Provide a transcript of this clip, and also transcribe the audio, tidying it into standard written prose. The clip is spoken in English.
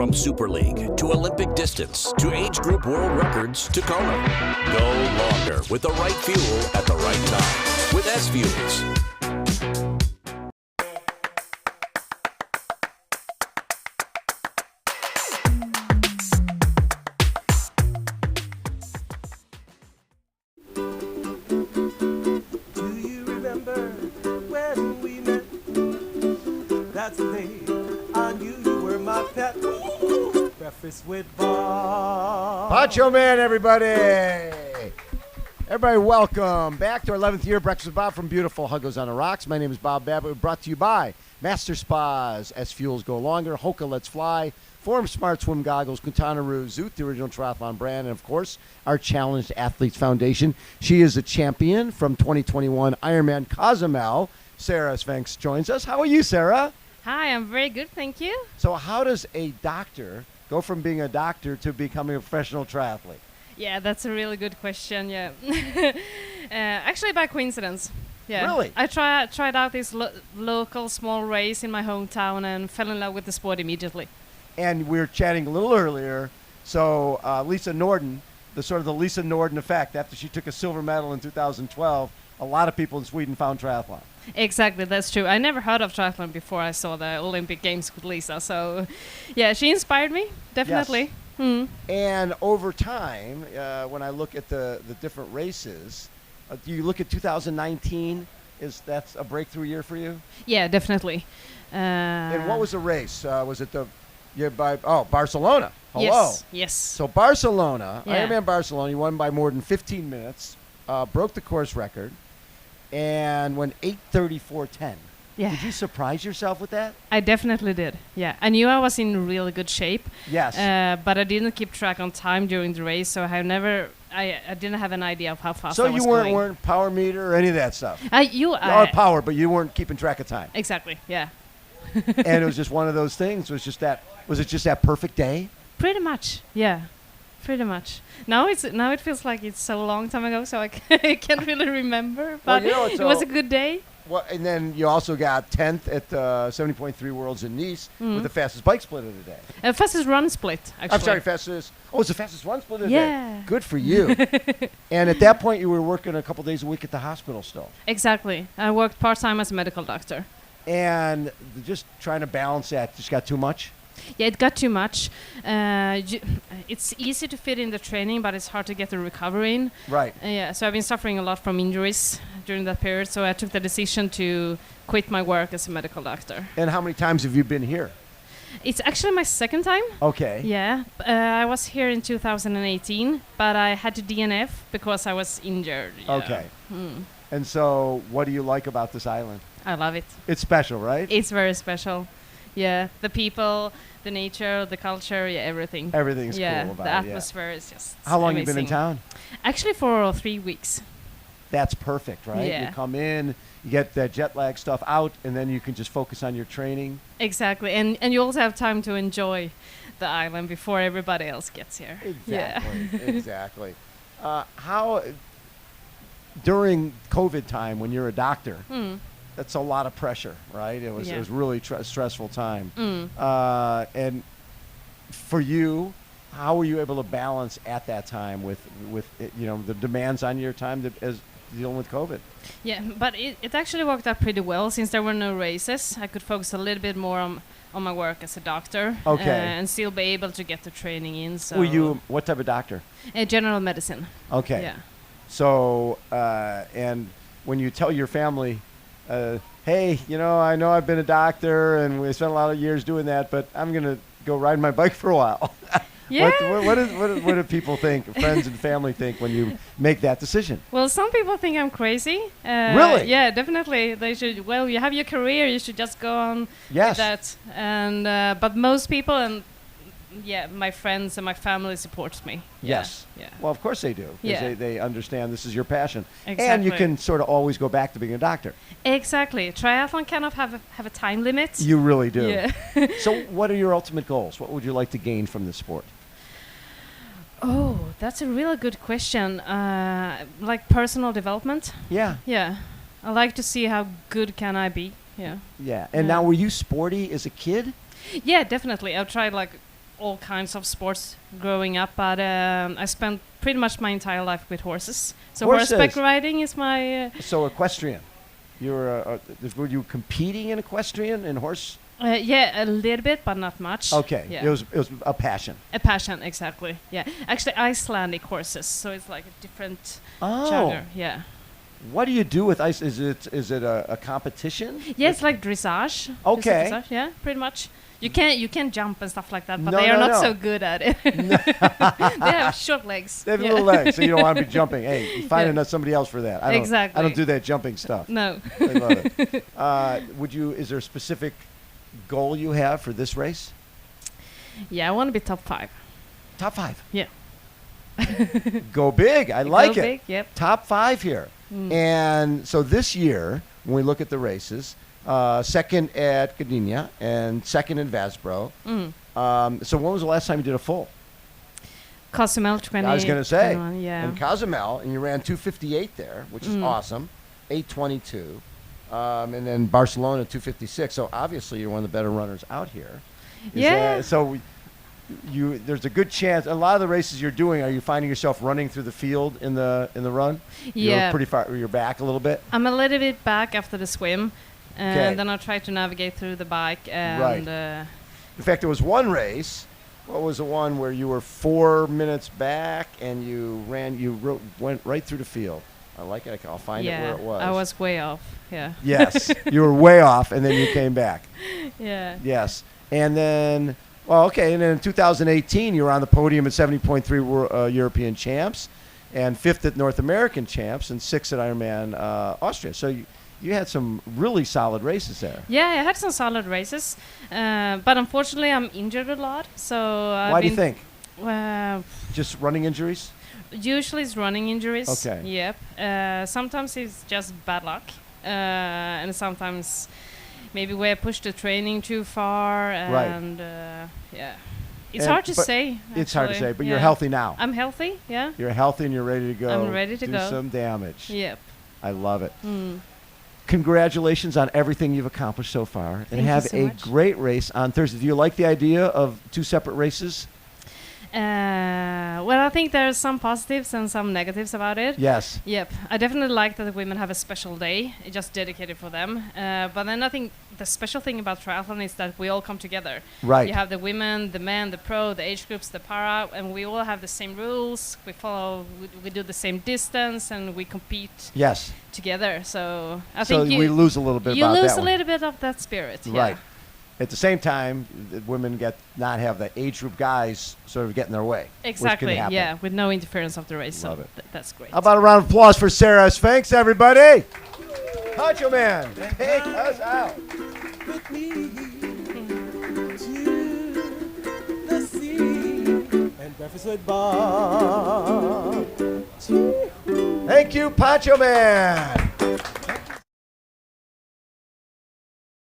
From Super League to Olympic distance to age group world records to Kona. Go longer with the right fuel at the right time with SFuels. Do you remember when we met? That's the day I knew you were my pet. Breakfast with Bob. Poncho Man, everybody. Everybody, welcome back to our 11th year Breakfast with Bob from beautiful Huggos on the Rocks. My name is Bob Babbitt, brought to you by Master Spas, SFuels Go Longer, HOKA Let's Fly, Form Smart Swim Goggles, Quintanaroo, Zoot, the original triathlon brand, and of course, our Challenged Athletes Foundation. She is a champion from 2021 Ironman Cozumel. Sara Svensk joins us. How are you, Sara? Hi, I'm very good, thank you. So how does a doctor go from being a doctor to becoming a professional triathlete? Yeah, that's a really good question, yeah. Actually, by coincidence. Yeah. Really? I tried out this local small race in my hometown and fell in love with the sport immediately. And we were chatting a little earlier. So Lisa Norden, the Lisa Norden effect, after she took a silver medal in 2012, a lot of people in Sweden found triathlon. Exactly, that's true. I never heard of triathlon before I saw the Olympic Games with Lisa. So, yeah, she inspired me, definitely. Yes. And over time, when I look at the different races, do you look at 2019? That's a breakthrough year for you? Yeah, definitely. And what was the race? Was it Barcelona? Hello. Yes. So Barcelona, Yeah. Ironman Barcelona, you won by more than 15 minutes, broke the course record, and went 8:34:10. Yeah. Did you surprise yourself with that? I definitely did. Yeah, I knew I was in really good shape. Yes. But I didn't keep track on time during the race, so I didn't have an idea of how fast So I was you going. weren't power meter or any of that stuff? Power, but you weren't keeping track of time. Exactly, yeah. And it was just one of those things. Was it just that perfect day? Pretty much, yeah. Pretty much. Now it feels like it's so long time ago, so I can't really remember. But it was a good day. Well, and then you also got 10th at the 70.3 Worlds in Nice with the fastest bike split of the day. Fastest run split, actually. I'm sorry, fastest. Oh, it's the fastest run split of the day. Yeah. Good for you. And at that point, you were working a couple days a week at the hospital still. Exactly. I worked part-time as a medical doctor. And just trying to balance that just got too much? Yeah, it got too much. It's easy to fit in the training, but it's hard to get the recovery in. Right. Yeah, so I've been suffering a lot from injuries during that period, so I took the decision to quit my work as a medical doctor. And how many times have you been here? It's actually my second time. Okay. Yeah, I was here in 2018, but I had to DNF because I was injured. Yeah. Okay. And so what do you like about this island? I love it. It's special, right? It's very special. Yeah, the people, the nature, the culture, yeah, everything. Everything's cool about it. The atmosphere is just How long amazing. you been in town? Actually, for 3 weeks. That's perfect, right? Yeah. You come in, you get that jet lag stuff out, and then you can just focus on your training. Exactly, and you also have time to enjoy the island before everybody else gets here. Exactly, Yeah. exactly. How, during COVID time, when you're a doctor, that's a lot of pressure, right? It was really stressful time. And for you, how were you able to balance at that time with the demands on your time as dealing with COVID? Yeah, but it actually worked out pretty well since there were no races. I could focus a little bit more on my work as a doctor. Okay. And still be able to get the training in. So Were you what type of doctor? General medicine. Okay. Yeah. So, and when you tell your family, hey, I know I've been a doctor and we spent a lot of years doing that, but I'm going to go ride my bike for a while. Yeah. What do people think, friends and family think when you make that decision? Well, some people think I'm crazy. Really? Yeah, definitely. They should. Well, you have your career. You should just go on Yes. with that. And but most people and my friends and my family supports me. Yes. Yeah. Well, of course they do. 'Cause Yeah. they understand this is your passion. Exactly. And you can sort of always go back to being a doctor. Exactly. Triathlon cannot have a time limit. You really do. Yeah. So what are your ultimate goals? What would you like to gain from this sport? Oh, that's a really good question. Like personal development. Yeah. Yeah. I like to see how good can I be. Yeah. Yeah. And now, were you sporty as a kid? Yeah, definitely. I've tried like all kinds of sports growing up, but I spent pretty much my entire life with horses. So horseback riding is my... So equestrian. Were you competing in equestrian and horse? Yeah, a little bit, but not much. Okay, yeah. It was a passion. A passion, exactly. Yeah, actually Icelandic horses, so it's like a different genre. Yeah. What do you do with ice? Is it a competition? Yeah, it's like dressage. Okay. Dressage, yeah, pretty much. You can jump and stuff like that, but they are not so good at it. They have short legs. They have little legs, so you don't want to be jumping. Hey, you find somebody else for that. Exactly. I don't do that jumping stuff. No. I love it. Is there a specific goal you have for this race? Yeah, I want to be top 5. Top 5? Yeah. Go big. I like it. Go big, yep. Top 5 here. And so this year, when we look at the races, second at Gdynia and second in Vasbro. So when was the last time you did a full? Cozumel 20. I was going to say. Yeah. In Cozumel, and you ran 2:58 there, which is awesome. 8:22. And then Barcelona 2:56. So obviously you're one of the better runners out here. There's a good chance. A lot of the races you're doing, are you finding yourself running through the field in the run? Yeah. You're pretty far. You're back a little bit. I'm a little bit back after the swim, and then I'll try to navigate through the bike. And right. In fact, there was one race. What was the one where you were 4 minutes back and you went right through the field? I like it. I'll find it where it was. I was way off. Yeah. Yes, you were way off, and then you came back. Yeah. Yes, and then. Well, okay, and then in 2018, you were on the podium at 70.3 European champs, and 5th at North American champs, and 6th at Ironman Austria. So you had some really solid races there. Yeah, I had some solid races, but unfortunately, I'm injured a lot. So why do you think? Just running injuries? Usually, it's running injuries. Okay. Yep. Sometimes it's just bad luck, and sometimes. Maybe where I pushed the training too far, and it's hard to say. It's hard to say, but you're healthy now. I'm healthy, yeah. You're healthy and you're ready to go. I'm ready to do go. some damage. Yep. I love it. Congratulations on everything you've accomplished so far, and have a great race on Thursday. Do you like the idea of 2 separate races? Well, I think there's some positives and some negatives about it. Yes. Yep. I definitely like that the women have a special day, just dedicated for them. But then I think the special thing about triathlon is that we all come together. Right. You have the women, the men, the pro, the age groups, the para, and we all have the same rules. We do the same distance, and we compete. Yes. Together. So I think we lose a little bit about that. You lose a little bit of that spirit. Right. Yeah. At the same time, the women not have the age group guys sort of get in their way. Exactly, yeah, with no interference of the race. Love so it. That's great. How about a round of applause for Sara Svensk, everybody? Poncho Man, take us out. With me to the sea and breakfast with Bob. Thank you, Poncho Man.